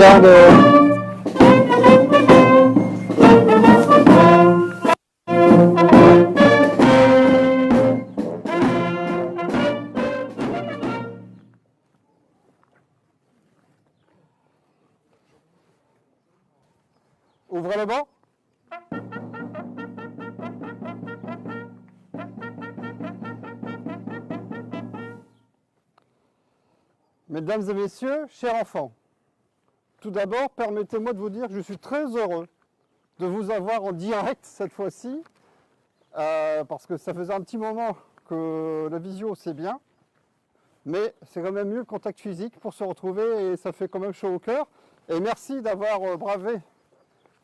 regarde. Ouvrez le banc. Mesdames et messieurs, chers enfants, tout d'abord, permettez-moi de vous dire que je suis très heureux de vous avoir en direct cette fois-ci, parce que ça faisait un petit moment que la visio c'est bien, mais c'est quand même mieux le contact physique pour se retrouver et ça fait quand même chaud au cœur. Et merci d'avoir bravé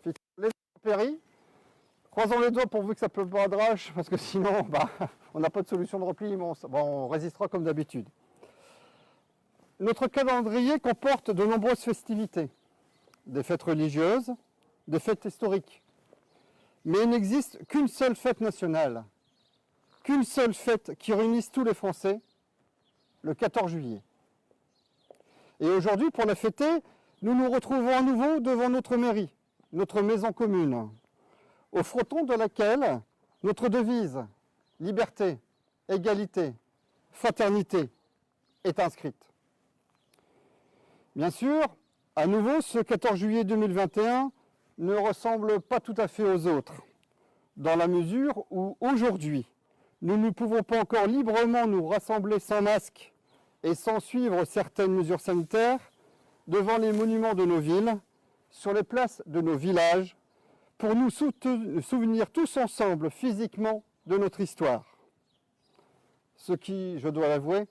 les intempéries. Croisons les doigts pourvu que ça ne pleuve pas à drache, parce que sinon, on n'a pas de solution de repli, mais on résistera comme d'habitude. Notre calendrier comporte de nombreuses festivités, des fêtes religieuses, des fêtes historiques. Mais il n'existe qu'une seule fête nationale, qu'une seule fête qui réunisse tous les Français, le 14 juillet. Et aujourd'hui, pour la fêter, nous nous retrouvons à nouveau devant notre mairie, notre maison commune, au fronton de laquelle notre devise « Liberté, égalité, fraternité » est inscrite. Bien sûr, à nouveau, ce 14 juillet 2021 ne ressemble pas tout à fait aux autres, dans la mesure où aujourd'hui, nous ne pouvons pas encore librement nous rassembler sans masque et sans suivre certaines mesures sanitaires devant les monuments de nos villes, sur les places de nos villages, pour nous souvenir tous ensemble physiquement de notre histoire. Ce qui, je dois l'avouer,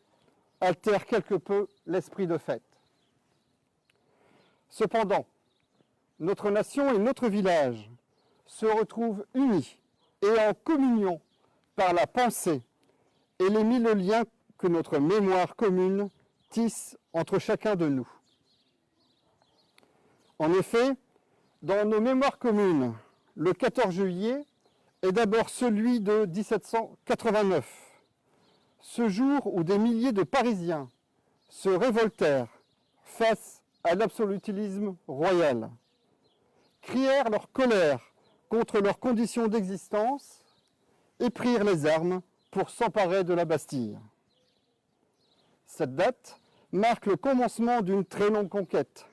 altère quelque peu l'esprit de fête. Cependant, notre nation et notre village se retrouvent unis et en communion par la pensée et les mille liens que notre mémoire commune tisse entre chacun de nous. En effet, dans nos mémoires communes, le 14 juillet est d'abord celui de 1789, ce jour où des milliers de Parisiens se révoltèrent face à l'absolutisme royal, crièrent leur colère contre leurs conditions d'existence et prirent les armes pour s'emparer de la Bastille. Cette date marque le commencement d'une très longue conquête,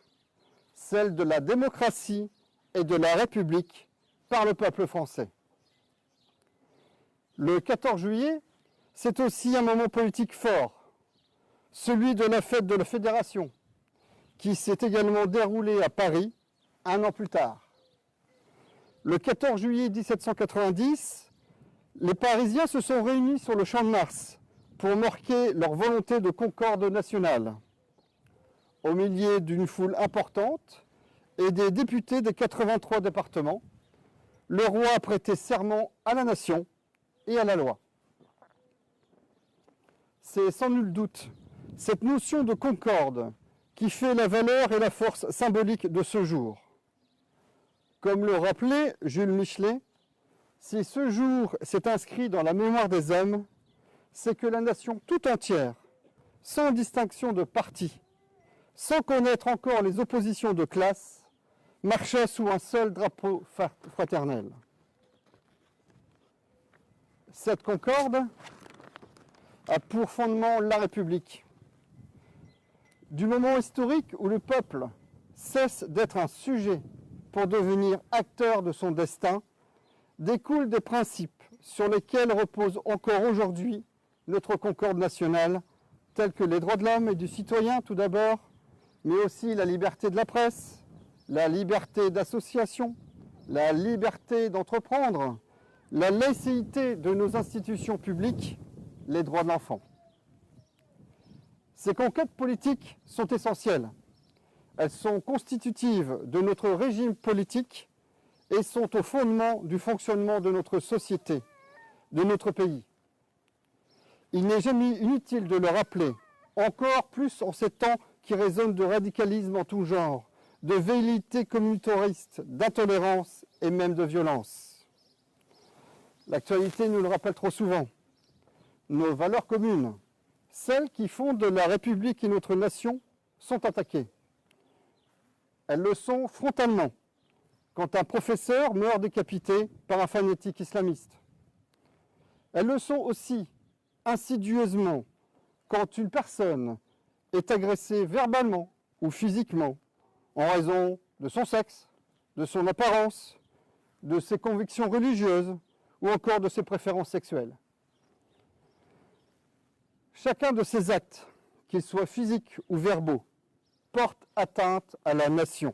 celle de la démocratie et de la République par le peuple français. Le 14 juillet, c'est aussi un moment politique fort, celui de la fête de la Fédération, qui s'est également déroulé à Paris un an plus tard. Le 14 juillet 1790, les Parisiens se sont réunis sur le Champ de Mars pour marquer leur volonté de concorde nationale. Au milieu d'une foule importante et des députés des 83 départements, le roi a prêté serment à la nation et à la loi. C'est sans nul doute cette notion de concorde qui fait la valeur et la force symbolique de ce jour. Comme le rappelait Jules Michelet, si ce jour s'est inscrit dans la mémoire des hommes, c'est que la nation tout entière, sans distinction de parti, sans connaître encore les oppositions de classe, marchait sous un seul drapeau fraternel. Cette concorde a pour fondement la République. Du moment historique où le peuple cesse d'être un sujet pour devenir acteur de son destin, découlent des principes sur lesquels repose encore aujourd'hui notre concorde nationale, tels que les droits de l'homme et du citoyen tout d'abord, mais aussi la liberté de la presse, la liberté d'association, la liberté d'entreprendre, la laïcité de nos institutions publiques, les droits de l'enfant. Ces conquêtes politiques sont essentielles. Elles sont constitutives de notre régime politique et sont au fondement du fonctionnement de notre société, de notre pays. Il n'est jamais inutile de le rappeler, encore plus en ces temps qui résonnent de radicalisme en tout genre, de velléités communautaristes, d'intolérance et même de violence. L'actualité nous le rappelle trop souvent. Nos valeurs communes, celles qui fondent la République et notre nation, sont attaquées. elles le sont frontalement quand un professeur meurt décapité par un fanatique islamiste. Elles le sont aussi insidieusement quand une personne est agressée verbalement ou physiquement en raison de son sexe, de son apparence, de ses convictions religieuses ou encore de ses préférences sexuelles. Chacun de ces actes, qu'ils soient physiques ou verbaux, porte atteinte à la nation,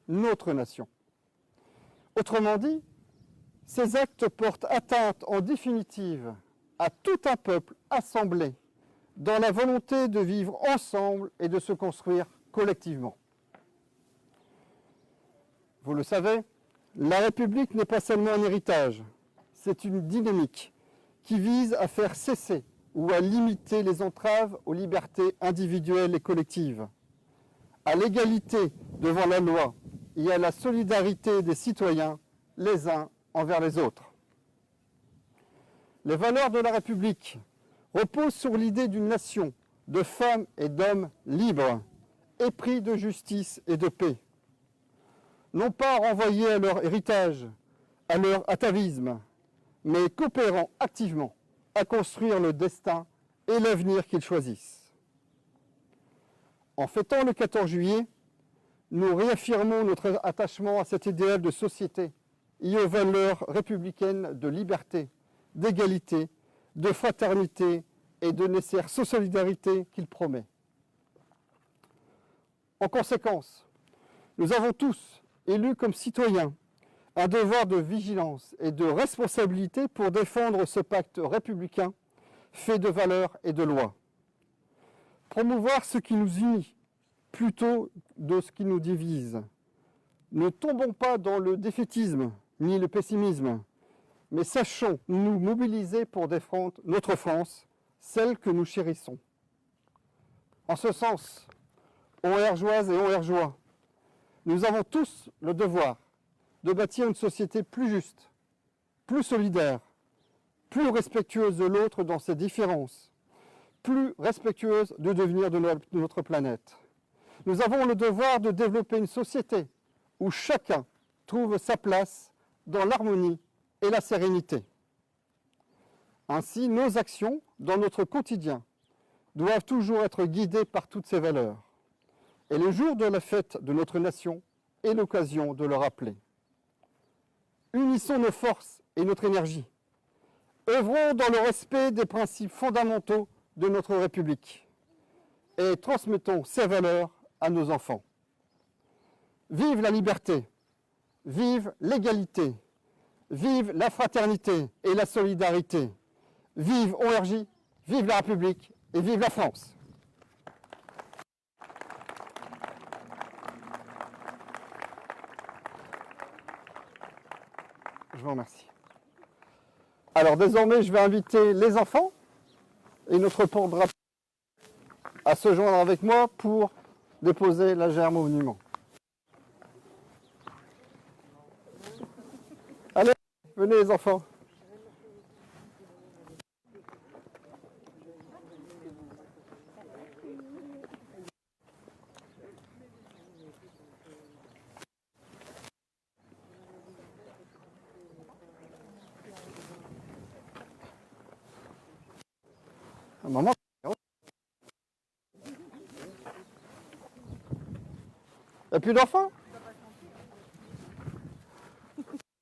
notre nation. Autrement dit, ces actes portent atteinte en définitive à tout un peuple assemblé dans la volonté de vivre ensemble et de se construire collectivement. Vous le savez, la République n'est pas seulement un héritage, c'est une dynamique qui vise à faire cesser ou à limiter les entraves aux libertés individuelles et collectives, à l'égalité devant la loi et à la solidarité des citoyens les uns envers les autres. Les valeurs de la République reposent sur l'idée d'une nation de femmes et d'hommes libres, épris de justice et de paix. Non pas renvoyés à leur héritage, à leur atavisme, mais coopérant activement à construire le destin et l'avenir qu'ils choisissent. En fêtant le 14 juillet, nous réaffirmons notre attachement à cet idéal de société et aux valeurs républicaines de liberté, d'égalité, de fraternité et de nécessaire solidarité qu'il promet. En conséquence, nous avons tous, élus comme citoyens, un devoir de vigilance et de responsabilité pour défendre ce pacte républicain fait de valeurs et de lois. Promouvoir ce qui nous unit plutôt de ce qui nous divise. Ne tombons pas dans le défaitisme ni le pessimisme, mais sachons nous mobiliser pour défendre notre France, celle que nous chérissons. En ce sens, Honhergeoises et Honhergeois, nous avons tous le devoir de bâtir une société plus juste, plus solidaire, plus respectueuse de l'autre dans ses différences, plus respectueuse du devenir de notre planète. Nous avons le devoir de développer une société où chacun trouve sa place dans l'harmonie et la sérénité. Ainsi, nos actions dans notre quotidien doivent toujours être guidées par toutes ces valeurs. Et le jour de la fête de notre nation est l'occasion de le rappeler. Unissons nos forces et notre énergie. Œuvrons dans le respect des principes fondamentaux de notre République et transmettons ces valeurs à nos enfants. Vive la liberté, vive l'égalité, vive la fraternité et la solidarité, vive ORJ, vive la République et vive la France. Je vous remercie. Alors désormais, je vais inviter les enfants et notre porte-drapeau à se joindre avec moi pour déposer la gerbe au monument. Allez, venez les enfants. Maman. Il n'y a plus d'enfants?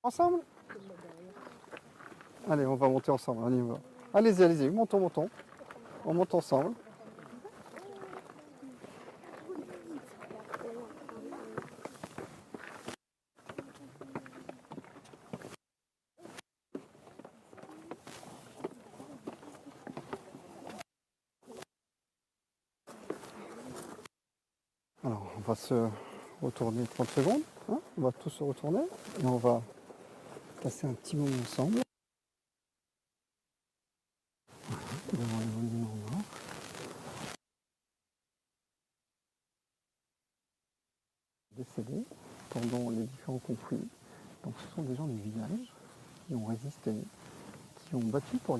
Ensemble? Allez, on va monter ensemble. On y va. Allez-y, allez-y, montons, montons. On monte ensemble. Alors, on va se retourner 30 secondes. Hein, on va tous se retourner et on va passer un petit moment ensemble. Voilà, devant les monuments noirs. Décédés pendant les différents conflits. Donc, ce sont des gens du village qui ont résisté, qui se sont battus pour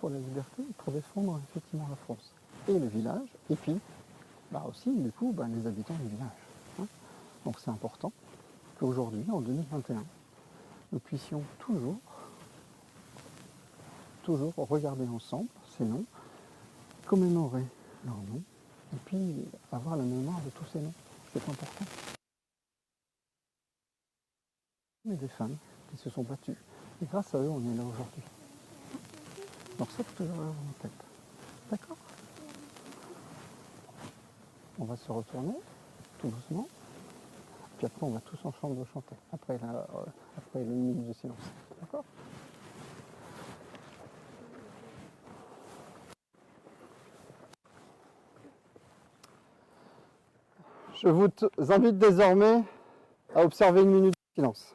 la liberté et pour défendre effectivement la France. Et le village, et puis aussi du coup, les habitants du village. Hein. Donc c'est important qu'aujourd'hui, en 2021, nous puissions toujours regarder ensemble ces noms, commémorer leurs noms, et puis avoir la mémoire de tous ces noms. C'est important. Mais des femmes qui se sont battues. Et grâce à eux, on est là aujourd'hui. Donc ça, faut toujours avoir en tête. D'accord? On va se retourner, tout doucement. Puis après, on va tous ensemble chanter. Après le minute de silence. D'accord? Je vous invite désormais à observer une minute de silence.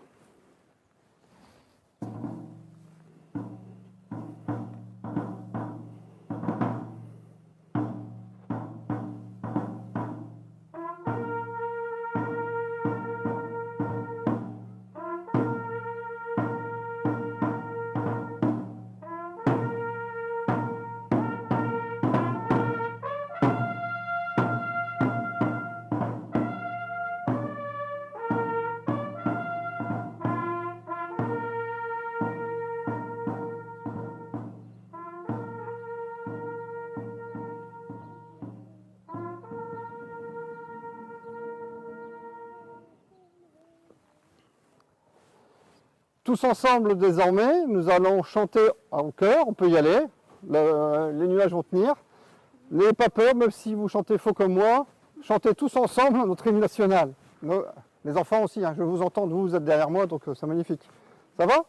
Tous ensemble désormais, nous allons chanter en chœur, on peut y aller, les nuages vont tenir. N'ayez pas peur, même si vous chantez faux comme moi, chantez tous ensemble notre hymne national. Les enfants aussi, hein, je vous entends, vous êtes derrière moi, donc c'est magnifique. Ça va?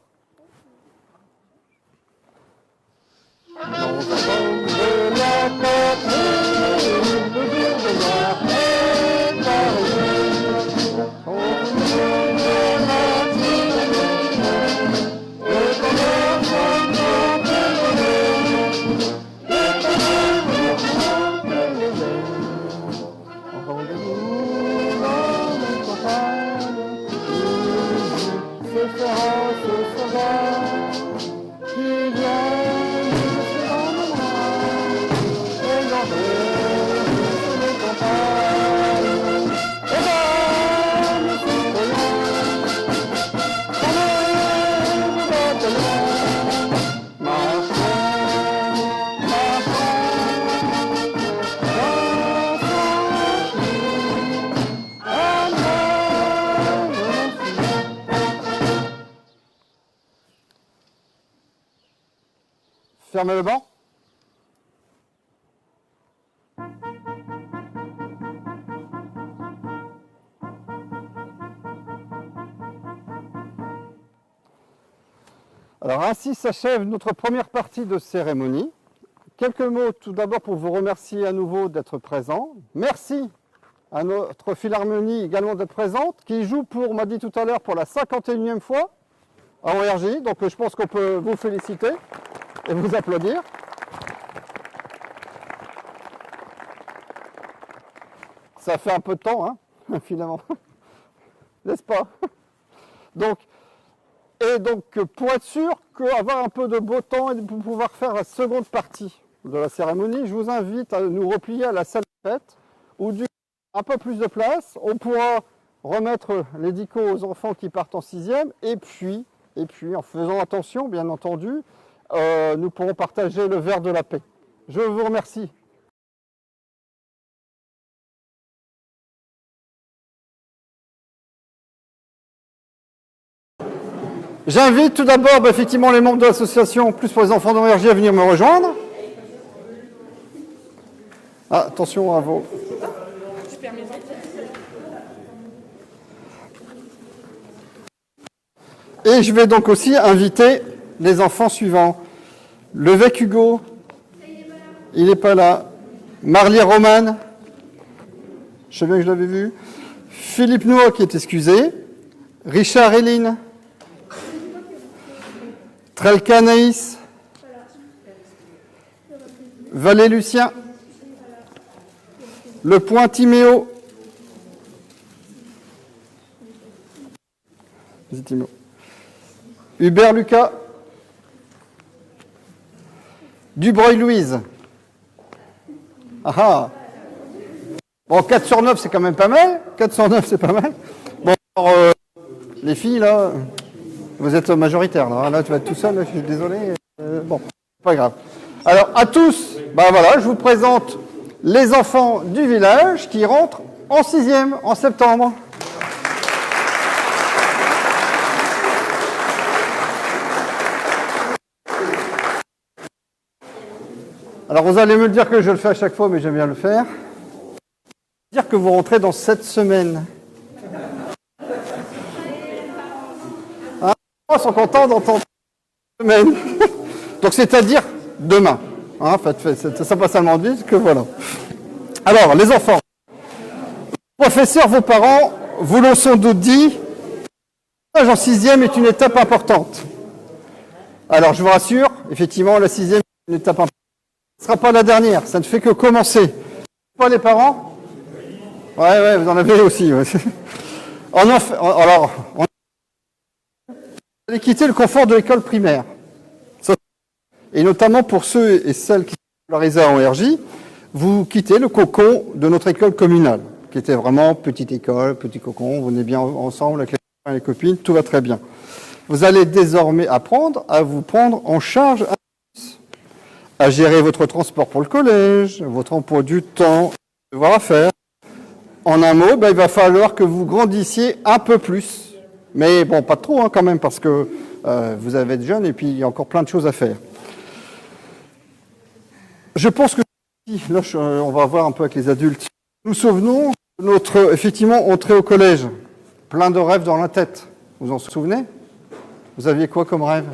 Fermez le banc. Alors ainsi s'achève notre première partie de cérémonie. Quelques mots tout d'abord pour vous remercier à nouveau d'être présents. Merci à notre Philharmonie également d'être présente, qui joue pour, on m'a dit tout à l'heure, pour la 51e fois en ORJ. Donc je pense qu'on peut vous féliciter et vous applaudir. Ça fait un peu de temps, hein, finalement. N'est-ce pas? Donc, pour être sûr qu'avoir un peu de beau temps et pour pouvoir faire la seconde partie de la cérémonie, je vous invite à nous replier à la salle de fête, où du un peu plus de place, on pourra remettre les dicos aux enfants qui partent en 6e, et puis en faisant attention, bien entendu, nous pourrons partager le verre de la paix. Je vous remercie. J'invite tout d'abord effectivement les membres de l'association Plus pour les enfants d'ORJ à venir me rejoindre. Ah, attention à vos... Et je vais donc aussi inviter les enfants suivants. Levec Hugo, il n'est pas là. Marlier Romane, je sais bien que je l'avais vu. Philippe Noah qui est excusé. Richard Héline. Trelka Naïs. Valé Lucien. Le Point Timéo. Vas-y Timéo. Hubert Lucas. Dubreuil Louise. Ah ah. Bon, 4 sur 9, c'est quand même pas mal. 4 sur 9, c'est pas mal. Bon, alors, les filles, là, vous êtes majoritaires. Là, tu vas être tout seul, là, je suis désolé. Bon, pas grave. Alors, à tous, ben voilà, je vous présente les enfants du village qui rentrent en 6e en septembre. Alors, vous allez me dire que je le fais à chaque fois, mais j'aime bien le faire. Dire que vous rentrez dans cette semaine. Hein, ils sont contents d'entendre cette semaine. Donc, c'est-à-dire demain. Hein, ça passe tellement vite que voilà. Alors, les enfants. Professeurs, vos parents vous l'ont sans doute dit, l'âge en 6e est une étape importante. Alors, je vous rassure, effectivement, la 6e est une étape importante. Ce ne sera pas la dernière, ça ne fait que commencer. Pas les parents? Ouais, vous en avez aussi. Ouais. Alors, vous allez quitter le confort de l'école primaire. Et notamment pour ceux et celles qui sont scolarisés en RJ, vous quittez le cocon de notre école communale, qui était vraiment petite école, petit cocon, vous venez bien ensemble avec les copains et les copines, tout va très bien. Vous allez désormais apprendre à vous prendre en charge, à gérer votre transport pour le collège, votre emploi du temps, devoir à faire. En un mot, il va falloir que vous grandissiez un peu plus. Mais bon, pas trop hein, quand même, parce que vous allez être jeune et puis il y a encore plein de choses à faire. Je pense que là, on va voir un peu avec les adultes. Nous nous souvenons de notre, effectivement, entrée au collège. Plein de rêves dans la tête. Vous en souvenez? Vous aviez quoi comme rêve?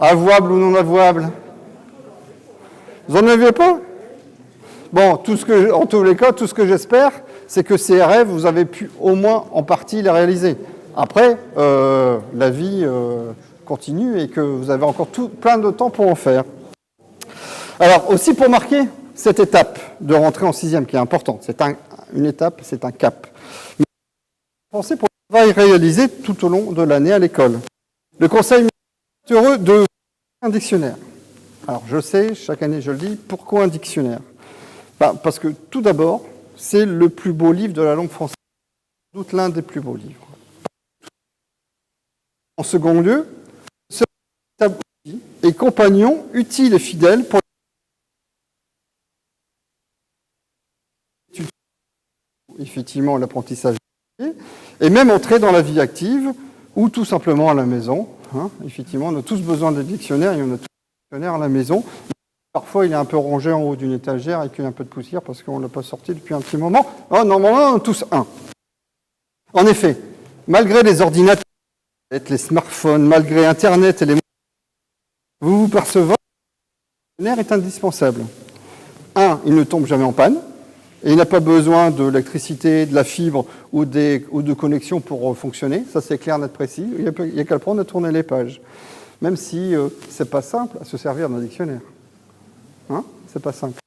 Avouable ou non avouable? Vous n'en aviez pas? Bon, en tous les cas, tout ce que j'espère, c'est que ces rêves, vous avez pu au moins en partie les réaliser. Après, la vie continue et que vous avez encore plein de temps pour en faire. Alors, aussi pour marquer cette étape de rentrer en 6e qui est importante, c'est une étape, c'est un cap. Mais pensez pour le travail réalisé tout au long de l'année à l'école. Le conseil est heureux de un dictionnaire. Alors, je sais, chaque année je le dis, pourquoi un dictionnaire? Parce que tout d'abord, c'est le plus beau livre de la langue française, sans doute l'un des plus beaux livres. En second lieu, ce outil est compagnon utile et fidèle pour effectivement l'apprentissage et même entrer dans la vie active ou tout simplement à la maison. Hein. Effectivement, on a tous besoin de dictionnaires et on a tous des dictionnaires à la maison. Parfois, il est un peu rangé en haut d'une étagère et qu'il y a un peu de poussière parce qu'on ne l'a pas sorti depuis un petit moment. Oh, normalement, on a tous un. En effet, malgré les ordinateurs, les smartphones, malgré Internet et les vous vous percevez, le dictionnaire est indispensable. Un, il ne tombe jamais en panne et il n'a pas besoin de l'électricité, de la fibre ou de connexion pour fonctionner. Ça, c'est clair, net, précis. Il n'y a qu'à le prendre et tourner les pages. Même si ce n'est pas simple à se servir d'un dictionnaire. Hein, c'est pas simple.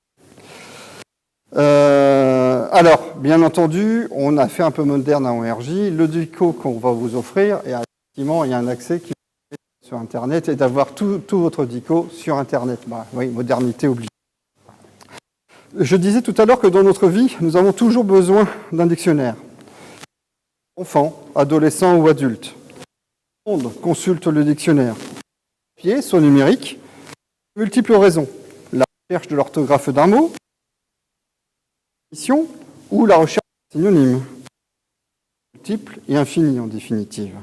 Alors, bien entendu, on a fait un peu moderne à ORJ. Le dico qu'on va vous offrir, et effectivement, il y a un accès qui est sur Internet et d'avoir tout votre dico sur Internet. Oui, modernité oblige. Je disais tout à l'heure que dans notre vie, nous avons toujours besoin d'un dictionnaire. Enfants, adolescents ou adultes. Tout le monde consulte le dictionnaire. Papier, soit numérique, multiples raisons. La recherche de l'orthographe d'un mot, ou la recherche de synonymes, multiples et infinis en définitive.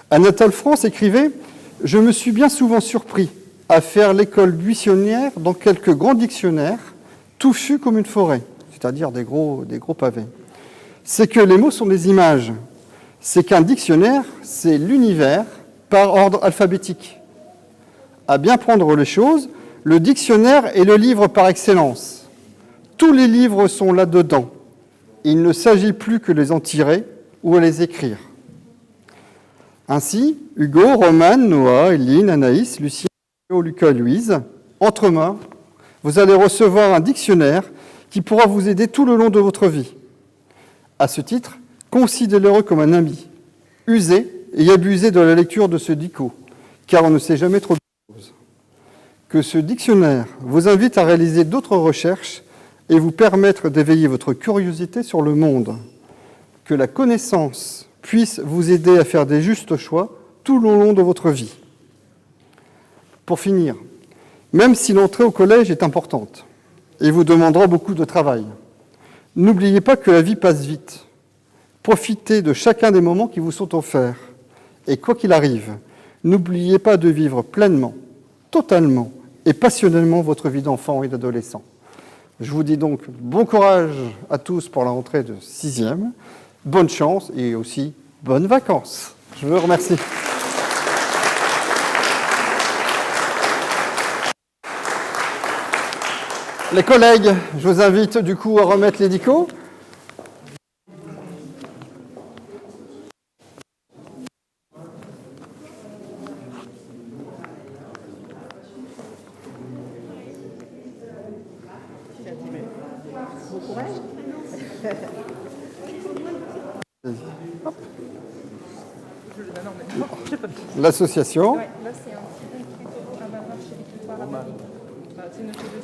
Anatole France écrivait « Je me suis bien souvent surpris à faire l'école buissonnière dans quelques grands dictionnaires, touffus comme une forêt, c'est-à-dire des gros pavés. C'est que les mots sont des images, c'est qu'un dictionnaire, c'est l'univers par ordre alphabétique. À bien prendre les choses, le dictionnaire est le livre par excellence. Tous les livres sont là-dedans. Il ne s'agit plus que les en tirer ou à les écrire. » Ainsi, Hugo, Romane, Noah, Eline, Anaïs, Lucien, Lucas et Louise, entre mains, vous allez recevoir un dictionnaire qui pourra vous aider tout le long de votre vie. À ce titre, considérez-le comme un ami. Usez et abusez de la lecture de ce dico, car on ne sait jamais trop de choses. Que ce dictionnaire vous invite à réaliser d'autres recherches, et vous permettre d'éveiller votre curiosité sur le monde. Que la connaissance puisse vous aider à faire des justes choix tout au long de votre vie. Pour finir, même si l'entrée au collège est importante et vous demandera beaucoup de travail, n'oubliez pas que la vie passe vite. Profitez de chacun des moments qui vous sont offerts. Et quoi qu'il arrive, n'oubliez pas de vivre pleinement, totalement et passionnément votre vie d'enfant et d'adolescent. Je vous dis donc bon courage à tous pour la rentrée de 6e, bonne chance et aussi bonnes vacances. Je vous remercie. Les collègues, je vous invite du coup à remettre les dicos. L'association.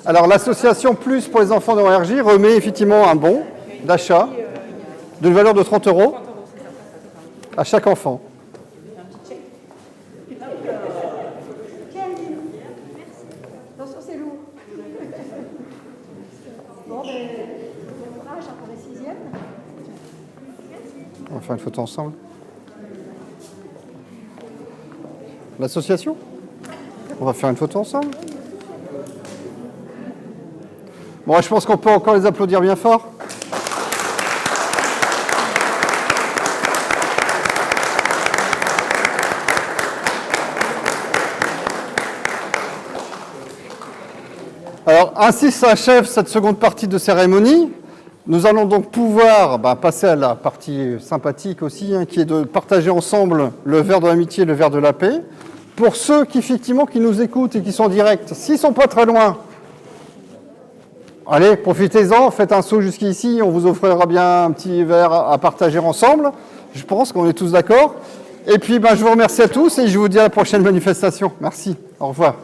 Alors l'association Plus pour les enfants de RJ remet effectivement un bon d'achat d'une valeur de 30 € à chaque enfant. Attention, c'est lourd. Bon, ben, bon courage pour les 6e. On va faire une photo ensemble. L'association ? On va faire une photo ensemble. Bon, je pense qu'on peut encore les applaudir bien fort. Alors, ainsi s'achève cette seconde partie de cérémonie. Nous allons donc pouvoir passer à la partie sympathique aussi, qui est de partager ensemble le verre de l'amitié et le verre de la paix. Pour ceux qui, effectivement, qui nous écoutent et qui sont en direct, s'ils ne sont pas très loin, allez, profitez-en, faites un saut jusqu'ici, on vous offrira bien un petit verre à partager ensemble. Je pense qu'on est tous d'accord. Et puis, je vous remercie à tous et je vous dis à la prochaine manifestation. Merci. Au revoir.